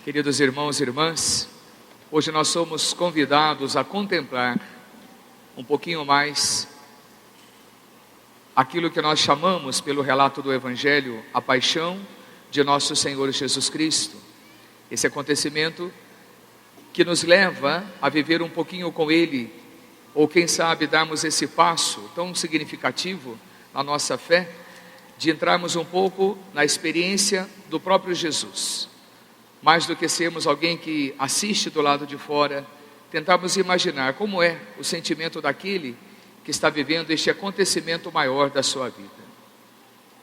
Queridos irmãos e irmãs, hoje nós somos convidados a contemplar um pouquinho mais aquilo que nós chamamos pelo relato do Evangelho, a paixão de nosso Senhor Jesus Cristo. Esse acontecimento que nos leva a viver um pouquinho com Ele, ou quem sabe darmos esse passo tão significativo na nossa fé, de entrarmos um pouco na experiência do próprio Jesus. Mais do que sermos alguém que assiste do lado de fora, tentarmos imaginar como é o sentimento daquele que está vivendo este acontecimento maior da sua vida.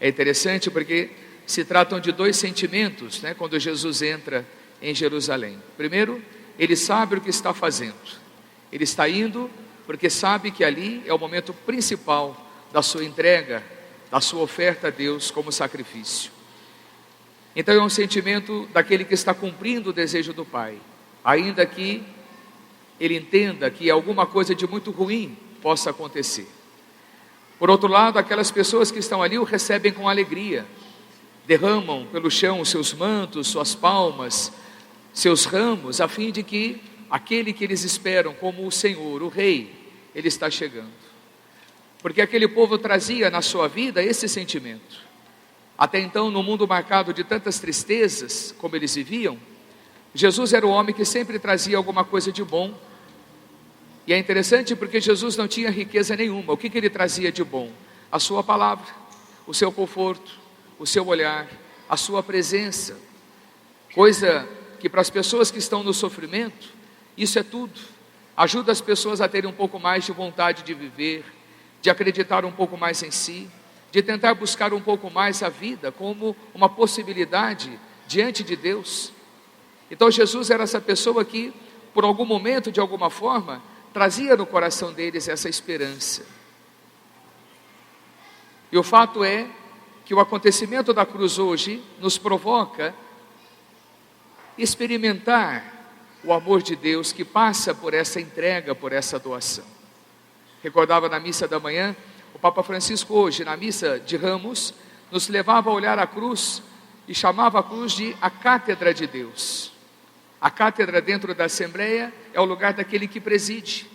É interessante porque se tratam de dois sentimentos, quando Jesus entra em Jerusalém. Primeiro, ele sabe o que está fazendo. Ele está indo porque sabe que ali é o momento principal da sua entrega, da sua oferta a Deus como sacrifício. Então é um sentimento daquele que está cumprindo o desejo do Pai, ainda que ele entenda que alguma coisa de muito ruim possa acontecer. Por outro lado, aquelas pessoas que estão ali o recebem com alegria, derramam pelo chão os seus mantos, suas palmas, seus ramos, a fim de que aquele que eles esperam como o Senhor, o Rei, ele está chegando. Porque aquele povo trazia na sua vida esse sentimento. Até então, no mundo marcado de tantas tristezas, como eles viviam, Jesus era o homem que sempre trazia alguma coisa de bom. E é interessante porque Jesus não tinha riqueza nenhuma. O que ele trazia de bom? A sua palavra, o seu conforto, o seu olhar, a sua presença. Coisa que para as pessoas que estão no sofrimento, isso é tudo. Ajuda as pessoas a terem um pouco mais de vontade de viver, de acreditar um pouco mais em si, de tentar buscar um pouco mais a vida como uma possibilidade diante de Deus. Então Jesus era essa pessoa que, por algum momento, de alguma forma, trazia no coração deles essa esperança. E o fato é que o acontecimento da cruz hoje nos provoca experimentar o amor de Deus que passa por essa entrega, por essa doação. Recordava na missa da manhã, o Papa Francisco hoje, na missa de Ramos, nos levava a olhar a cruz e chamava a cruz de a cátedra de Deus. A cátedra dentro da Assembleia é o lugar daquele que preside.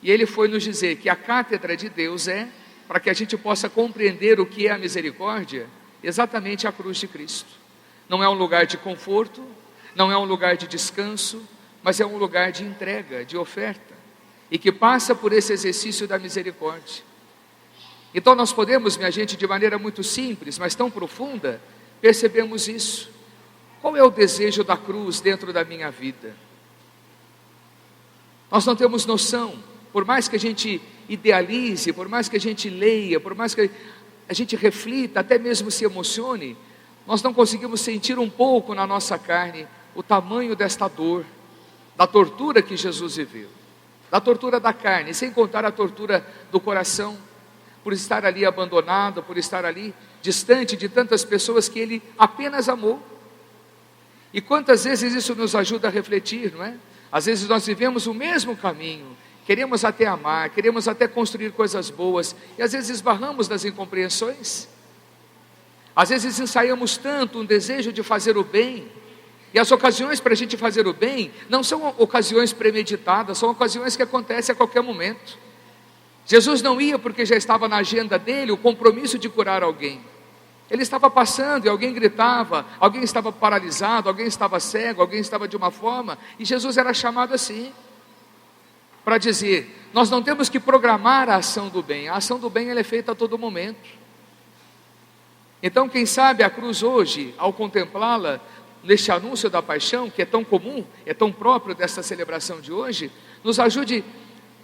E ele foi nos dizer que a cátedra de Deus é, para que a gente possa compreender o que é a misericórdia, exatamente a cruz de Cristo. Não é um lugar de conforto, não é um lugar de descanso, mas é um lugar de entrega, de oferta, e que passa por esse exercício da misericórdia. Então nós podemos, minha gente, de maneira muito simples, mas tão profunda, percebemos isso. Qual é o desejo da cruz dentro da minha vida? Nós não temos noção, por mais que a gente idealize, por mais que a gente leia, por mais que a gente reflita, até mesmo se emocione, nós não conseguimos sentir um pouco na nossa carne o tamanho desta dor, da tortura que Jesus viveu, da tortura da carne, sem contar a tortura do coração, por estar ali abandonado, por estar ali distante de tantas pessoas que ele apenas amou. E quantas vezes isso nos ajuda a refletir, não é? Às vezes nós vivemos o mesmo caminho, queremos até amar, queremos até construir coisas boas, e às vezes esbarramos nas incompreensões. Às vezes ensaiamos tanto um desejo de fazer o bem, e as ocasiões para a gente fazer o bem não são ocasiões premeditadas, são ocasiões que acontecem a qualquer momento. Jesus não ia porque já estava na agenda dele o compromisso de curar alguém. Ele estava passando e alguém gritava, alguém estava paralisado, alguém estava cego, alguém estava de uma forma, e Jesus era chamado assim, para dizer, nós não temos que programar a ação do bem, a ação do bem ela é feita a todo momento. Então quem sabe a cruz hoje, ao contemplá-la, neste anúncio da paixão, que é tão comum, é tão próprio desta celebração de hoje, nos ajude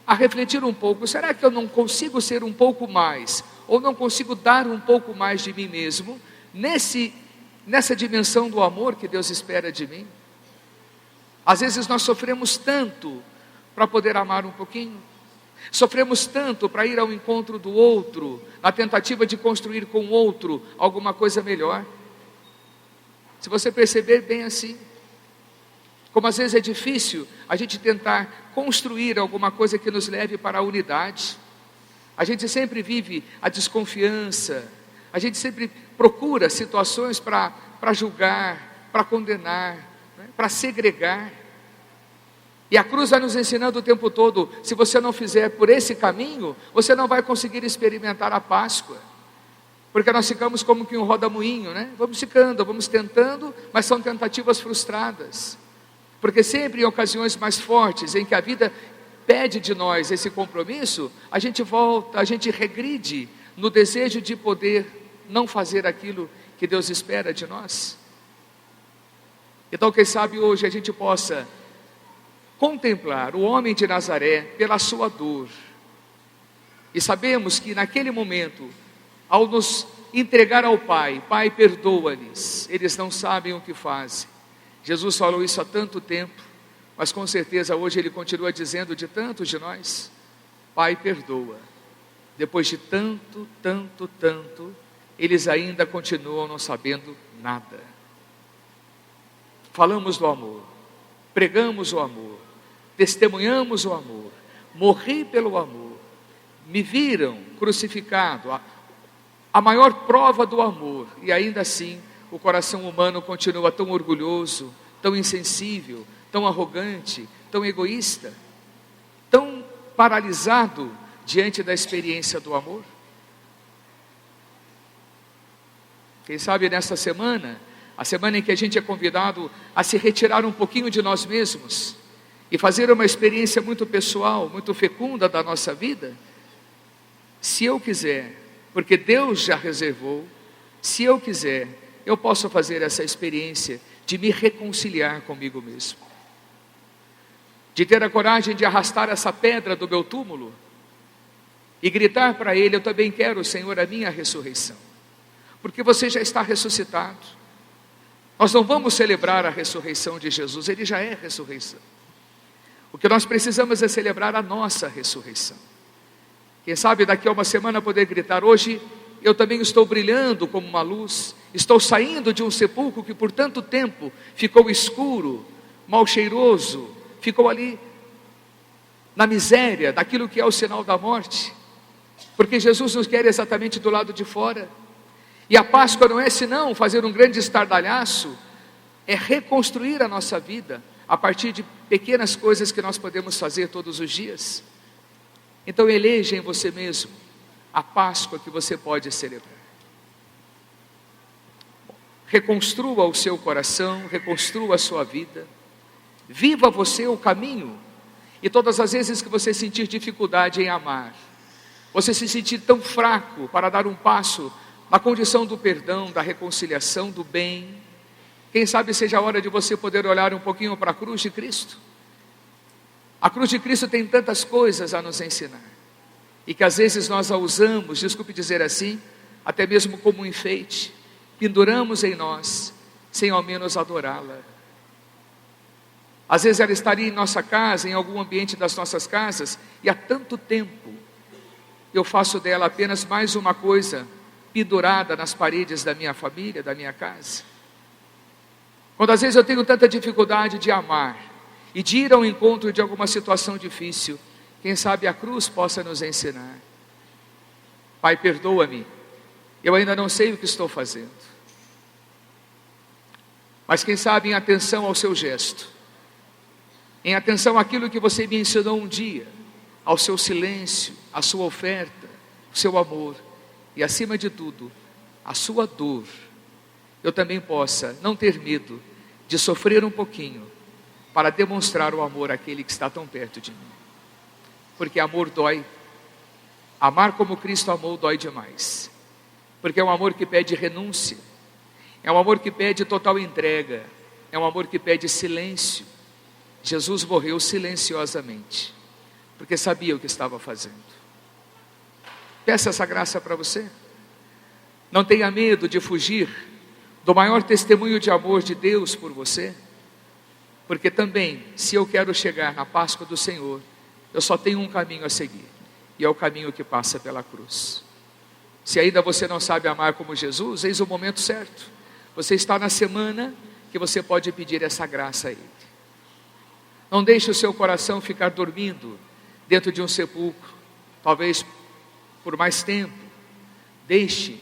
a refletir um pouco, será que eu não consigo ser um pouco mais, ou não consigo dar um pouco mais de mim mesmo, nessa dimensão do amor que Deus espera de mim? Às vezes nós sofremos tanto para poder amar um pouquinho, sofremos tanto para ir ao encontro do outro, na tentativa de construir com o outro alguma coisa melhor. Se você perceber bem assim, como às vezes é difícil a gente tentar construir alguma coisa que nos leve para a unidade. A gente sempre vive a desconfiança, a gente sempre procura situações para julgar, para condenar, né, para segregar. E a cruz vai nos ensinando o tempo todo, se você não fizer por esse caminho, você não vai conseguir experimentar a Páscoa. Porque nós ficamos como que um rodamuinho, né? Vamos ficando, vamos tentando, mas são tentativas frustradas. Porque sempre em ocasiões mais fortes, em que a vida pede de nós esse compromisso, a gente volta, a gente regride no desejo de poder não fazer aquilo que Deus espera de nós. Então, quem sabe hoje a gente possa contemplar o homem de Nazaré pela sua dor. E sabemos que naquele momento, ao nos entregar ao Pai, Pai, perdoa-lhes, eles não sabem o que fazem. Jesus falou isso há tanto tempo, mas com certeza hoje Ele continua dizendo de tantos de nós: Pai, perdoa. Depois de tanto, eles ainda continuam não sabendo nada. Falamos do amor, pregamos o amor, testemunhamos o amor, morri pelo amor, me viram crucificado, a maior prova do amor, e ainda assim o coração humano continua tão orgulhoso, tão insensível, tão arrogante, tão egoísta, tão paralisado diante da experiência do amor. Quem sabe nessa semana, a semana em que a gente é convidado a se retirar um pouquinho de nós mesmos e fazer uma experiência muito pessoal, muito fecunda da nossa vida, se eu quiser, porque Deus já reservou, se eu quiser, eu posso fazer essa experiência de me reconciliar comigo mesmo, de ter a coragem de arrastar essa pedra do meu túmulo e gritar para Ele: eu também quero, Senhor, a minha ressurreição, porque você já está ressuscitado. Nós não vamos celebrar a ressurreição de Jesus, Ele já é ressurreição. O que nós precisamos é celebrar a nossa ressurreição. Quem sabe daqui a uma semana poder gritar: hoje eu também estou brilhando como uma luz, estou saindo de um sepulcro que por tanto tempo ficou escuro, mal cheiroso, ficou ali na miséria daquilo que é o sinal da morte, porque Jesus nos quer exatamente do lado de fora. E a Páscoa não é senão fazer um grande estardalhaço, é reconstruir a nossa vida a partir de pequenas coisas que nós podemos fazer todos os dias. Então eleja em você mesmo a Páscoa que você pode celebrar. Reconstrua o seu coração, reconstrua a sua vida, viva você o caminho, e todas as vezes que você sentir dificuldade em amar, você se sentir tão fraco para dar um passo na condição do perdão, da reconciliação, do bem, quem sabe seja a hora de você poder olhar um pouquinho para a cruz de Cristo. A cruz de Cristo tem tantas coisas a nos ensinar, e que às vezes nós a usamos, desculpe dizer assim, até mesmo como um enfeite, penduramos em nós, sem ao menos adorá-la. Às vezes ela estaria em nossa casa, em algum ambiente das nossas casas, e há tanto tempo eu faço dela apenas mais uma coisa pendurada nas paredes da minha família, da minha casa. Quando às vezes eu tenho tanta dificuldade de amar e de ir ao encontro de alguma situação difícil, quem sabe a cruz possa nos ensinar: Pai, perdoa-me, eu ainda não sei o que estou fazendo, mas quem sabe em atenção ao seu gesto, em atenção àquilo que você me ensinou um dia, ao seu silêncio, à sua oferta, o seu amor, e acima de tudo, a sua dor, eu também possa não ter medo de sofrer um pouquinho, para demonstrar o amor àquele que está tão perto de mim. Porque amor dói. Amar como Cristo amou dói demais, porque é um amor que pede renúncia, é um amor que pede total entrega, é um amor que pede silêncio. Jesus morreu silenciosamente, porque sabia o que estava fazendo. Peça essa graça para você. Não tenha medo de fugir do maior testemunho de amor de Deus por você, porque também, se eu quero chegar na Páscoa do Senhor, eu só tenho um caminho a seguir, e é o caminho que passa pela cruz. Se ainda você não sabe amar como Jesus, eis o momento certo. Você está na semana que você pode pedir essa graça a Ele. Não deixe o seu coração ficar dormindo dentro de um sepulcro, talvez por mais tempo. Deixe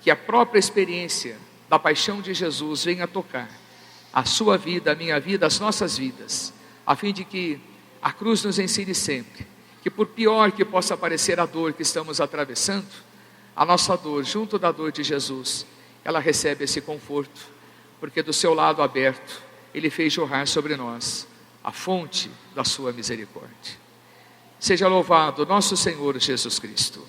que a própria experiência da paixão de Jesus venha tocar a sua vida, a minha vida, as nossas vidas, a fim de que a cruz nos ensine sempre que, por pior que possa parecer a dor que estamos atravessando, a nossa dor, junto da dor de Jesus, ela recebe esse conforto, porque do seu lado aberto, Ele fez jorrar sobre nós a fonte da sua misericórdia. Seja louvado nosso Senhor Jesus Cristo.